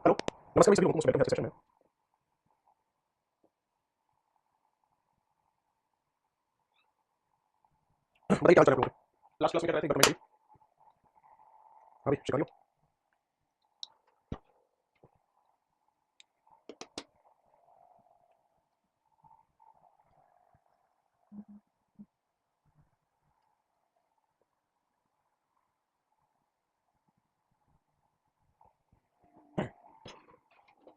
Hello, नमस्कार, मैं सभी लोगों को वेलकम है सेशन में। बताइए क्या हाल चाल है आप लोगों के? लास्ट क्लास में क्या कर रहे थे गवर्नमेंट? हाँ भाई, शिकारियों।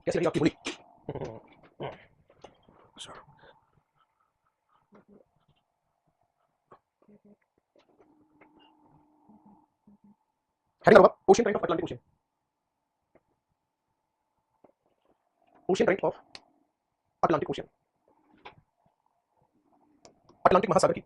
कैसी रही आपकी होली? सर, हेडिंग होगा ocean current of Atlantic ocean. Ocean current of Atlantic ocean, Atlantic महासागर की।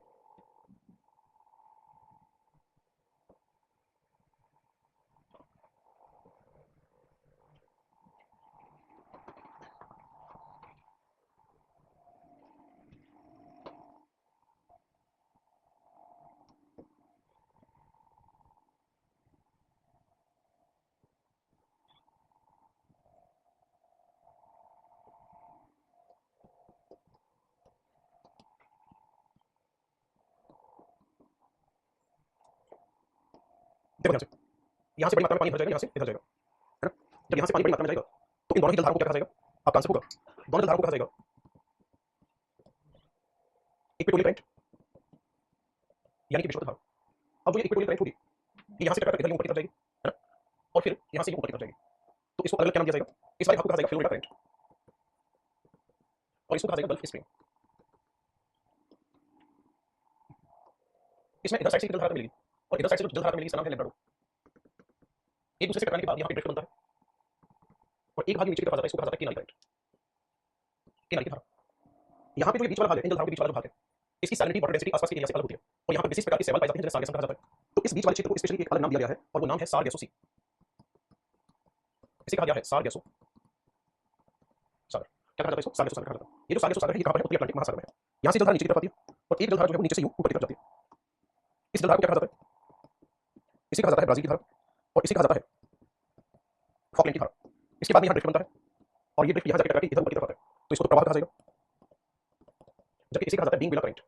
देखो ध्यान से, यहाँ से बड़ी मात्रा में पानी इधर जाएगा, यहाँ से इधर जाएगा, है ना? जब यहाँ से पानी बड़ी मात्रा में जाएगा तो इन दोनों ही जलधाराओं को क्या कहा जाएगा? आपका आंसर होगा, दोनों जलधाराओं को कहा जाएगा इक्वेटोरियल करंट, यानी कि विषुवत धारा। अब जो ये इक्वेटोरियल करंट होगी, ये यहाँ से टकरा कर इधर यूं ऊपर की तरफ जाएगी, है ना? और फिर यहाँ से यूं ऊपर की तरफ जाएगी। तो इसको अलग अलग क्या नाम दिया जाएगा? इस वाले भाग को कहा जाएगा फ्लोरिडा करंट, और इसको कहा जाएगा गल्फ स्ट्रीम। इसमें इधर साइड से जलधारा मिलेगी और इधर साइड से जो जलधारा मिलेगी इसका नाम है लेब्राडोर। एक दूसरे से टकराने के बाद यहाँ पे ड्रिफ्ट बनता है और एक भाग नीचे की तरफ आ जाता है, इसको कहा जाता है केनाली करंट, केनाली की धारा। यहाँ पे जो ये बीच वाला भाग है, इन जलधाराओं के बीच वाला जो भाग है, इसकी सैलिनिटी वाटर डेंसिटी आसपास के एरिया से अलग होती है और यहाँ पे विशिष्ट प्रकार के शैवाल पाए जाते हैं जिन्हें सार गैसन कहा जाता है। तो इस बीच वाले क्षेत्र को स्पेशली एक अलग नाम दिया गया है और वो नाम है सार गैसोसी। इसे कहा गया है सार गैसो सागर। क्या कहा जाता है इसको? सार गैसो सागर कहा जाता है। ये जो सार गैसो सागर है ये कहाँ पर है? उत्तरी अटलांटिक महासागर में है। यहाँ से जलधारा नीचे की तरफ आती है और एक जलधारा जो है वो नीचे से यूं ऊपर की तरफ जाती है। इस जलधारा को क्या कहा जाता है? इसे कहा जाता है ब्राजील की धारा और इसे कहा जाता है फॉकलैंड की धारा। इसके बाद में यहाँ ड्रिफ्ट बनता है और ये ड्रिफ्ट यहाँ जाकर टकरा के इधर ऊपर की तरफ आता है, तो इसको तो प्रवाह कहा जाएगा, जबकि इसे कहा जाता है बीइंग बिला करंट।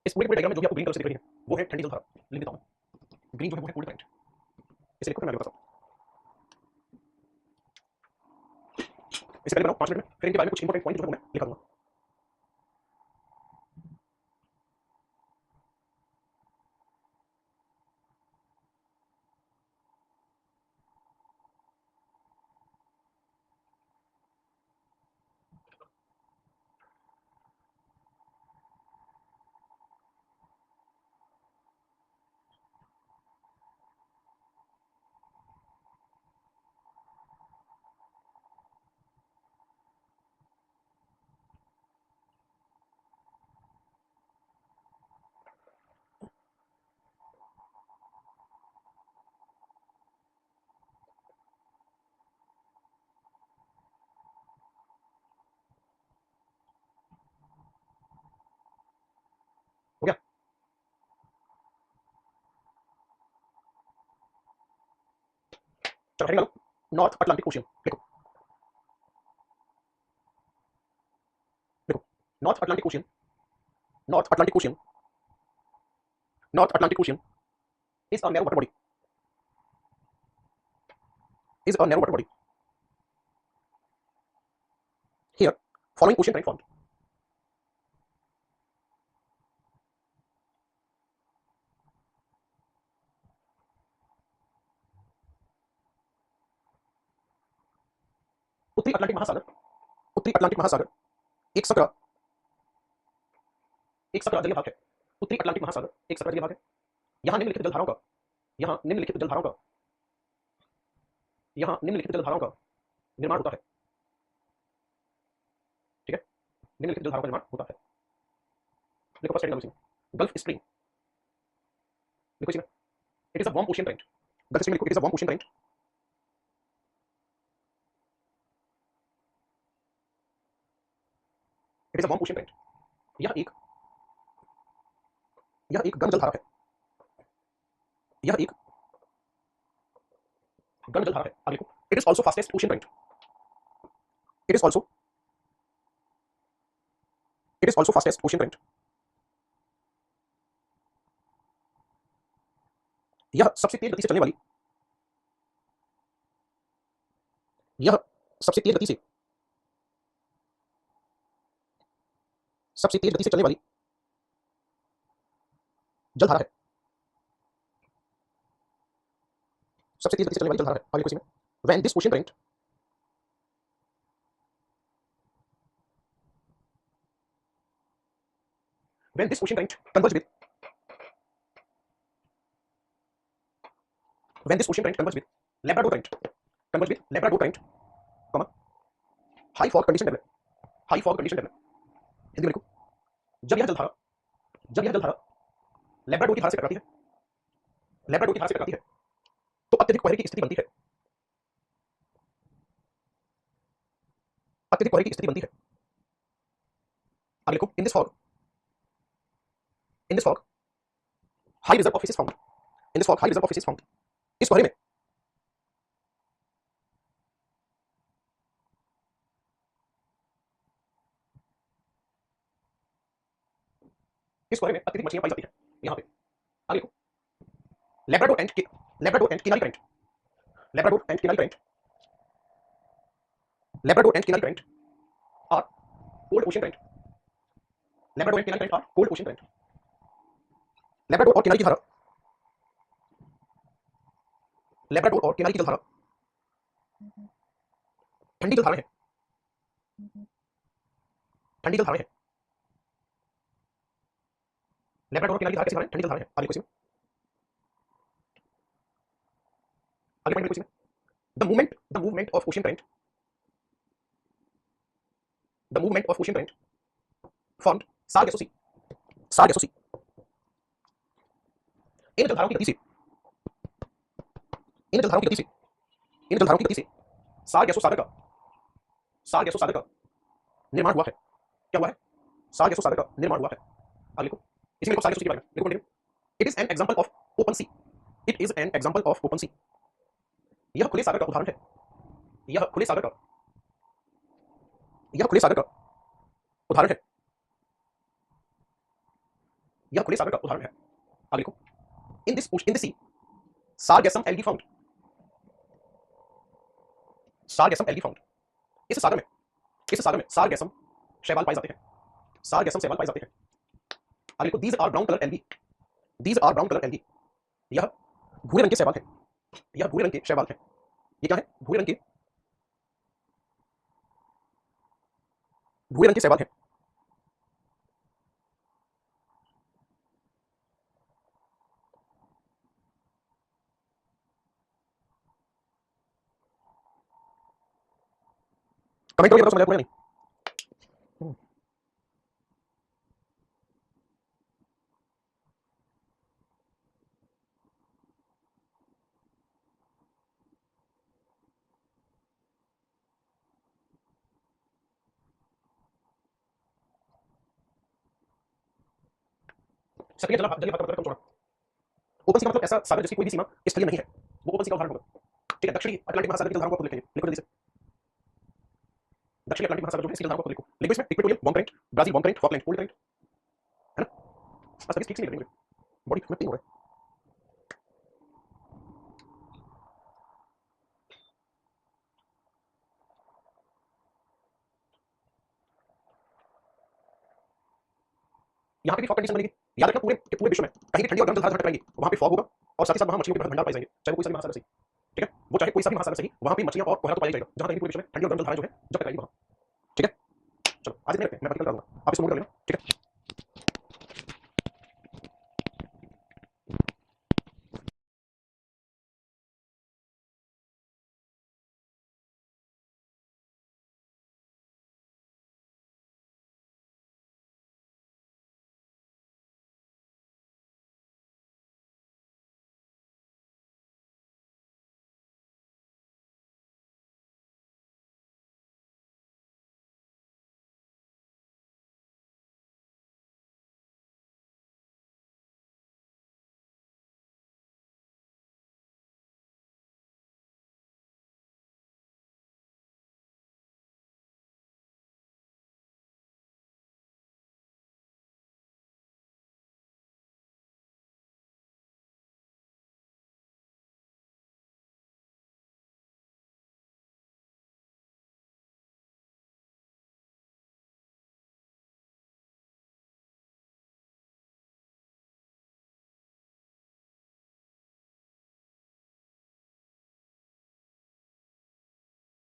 इस पूरे पूरे डायग्राम में जो भी आपको ग्रीन कलर से दिख रही है वो है ठंडी जलधारा। लिख देता हूँ, ग्रीन जो है वो है कोल्ड करंट। इसे लिखो, फिर मैं आगे बताता हूँ। इसे पहले बनाओ 5 मिनट में, फिर इनके बारे में कुछ इंपॉर्टेंट पॉइंट जो है वो मैं लिखा दूंगा। हो गया? चलो हेडिंग डालो, नॉर्थ अटलांटिक ओशियन। लिखो, लिखो, north Atlantic ocean, north Atlantic ocean, north Atlantic ocean is a narrow water body, is a narrow water body. Here following ocean current formed. उत्तरी अटलांटिक महासागर, उत्तरी अटलांटिक महासागर एक सकरा, एक सकरा जलीय भाग है। उत्तरी अटलांटिक महासागर एक सकरा जलीय भाग है। यहाँ निम्नलिखित जलधाराओं का, यहाँ निम्नलिखित जलधाराओं का, यहाँ निम्नलिखित जलधाराओं का निर्माण होता है। ठीक है, निम्नलिखित जलधाराओं का निर्माण होता है। देखो फर्स्ट हेडिंग डालो, गल्फ स्ट्रीम। देखो इसमें, it is a warm ocean current. Gulf Stream लिखो, it is a warm ocean current, it is a warm ocean current. यह एक, यह एक गर्म जलधारा है, यह एक गर्म जलधारा है। आगे लिखो, It is also fastest ocean current. It is also fastest ocean current. यह सबसे तेज गति से चलने वाली यह सबसे तेज गति से चलने वाली जलधारा है। सबसे तेज गति से चलने वाली जलधारा है। आगे क्वेश्चन में when this ocean current converges with Labrador current comma high fog condition develop Hindi में लिखो जब यह जलधारा लेब्राडोर की धारा से टकराती है तो अत्यधिक कोहरे की स्थिति बनती है। आगे लिखो in this fog high reserve of fish found. इस कोहरे में अत्यधिक मछलियां पाई जाती है। यहां पे आगे लिखो Labrador and Canary current are cold ocean current. Labrador और किनारी की जलधारा ठंडी जलधारा है। लेब्राडोर और किनारी की धारा ठंडी जलधारा है। आगे question the movement of ocean current formed Sargasso Sea. इन जलधाराओं की गति से सारगेसो सागर का निर्माण हुआ है। क्या हुआ है? सारगेसो सागर का निर्माण हुआ है। आगे लिखो इसमें लिखो सारगेसो के बारे में लिखो continue. It is an example of open sea. यह खुले सागर का उदाहरण है। यह खुले सागर का उदाहरण है। आगे लिखो in this sea sargassum algae found. इस सागर में सारगेसम शैवाल पाए जाते हैं। आगे लिखो these are brown colour algae. यह भूरे रंग के शैवाल हैं। ये क्या है? भूरे रंग के शैवाल हैं। कमेंट करो समझ आया पूरा नहीं। सक्रिय जल का मतलब कम छोड़ा। ओपन सी का मतलब ऐसा सागर जिसकी कोई भी सीमा स्थलीय नहीं है, वो ओपन सी का उदाहरण होगा। ठीक है, दक्षिणी अटलांटिक महासागर की जलधाराओं को लिखेंगे। लिखो जल्दी से दक्षिणी अटलांटिक महासागर जो है इसकी जलधाराओं को लिखो। इसमें equatorial warm current, Brazil warm current, Falkland cold current, है ना? बस अभी ठीक से नहीं लिखेंगे, बॉडी में तीन हो रहा है। यहाँ पे भी फॉग कंडीशन बनेगी। याद रखना पूरे विश्व में कहीं भी ठंडी और गर्म जलधारा टकराएंगी वहां पे फॉग होगा और साथ ही साथ वहां मछलियों के भंडार पाए जाएंगे, चाहे वो कोई सा भी महासागर सही। ठीक है, वो चाहे कोई सा भी महासागर सही, वहां पे मछलियां और कोहरा तो पाया जाएगा जहां कहीं पूरे विश्व में ठंडी और गर्म जलधारा जो है जब टकराएगी वहां। ठीक है, चलो आज इतने रखते हैं, मैं बाकी कल करूंगा, आप इसको नोट कर लेना। ठीक है।